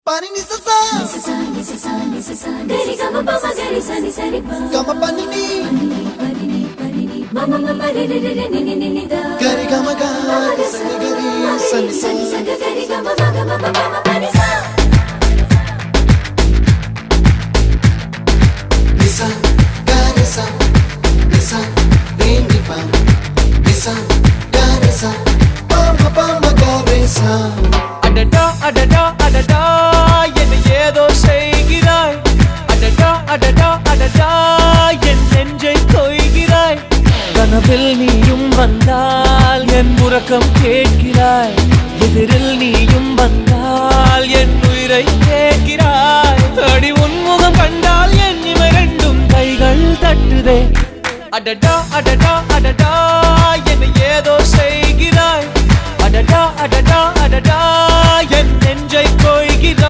Pani ni sa sa gari gama pa ma gari sa ni sa ri pa gama pani ni mama mama re re re ni ni ni da gari gama ga sa ni gari sa ni sa gari gama ma gama mama pani sa nisa gari sa nisa re ni pa nisa gari sa mama mama gari sa adada adada adada என்ன ஏதோ செய்கிறாய் adada adada adada என் நெஞ்சை கொய்கிறாய் கனவில் நீயும் வந்தால் என் உறக்கம் கேட்கிறாய் எதிரில் நீயும் வந்தால் என் உயிரை கேட்கிறாய் அடி உன்முகம் கண்டால் என் இமை ரெண்டும் கைகள் தட்டுதே adada adada adada என்ன ஏதோ செய்கிறாய் adada adada adada என் நெஞ்சை கொய்கிறாய்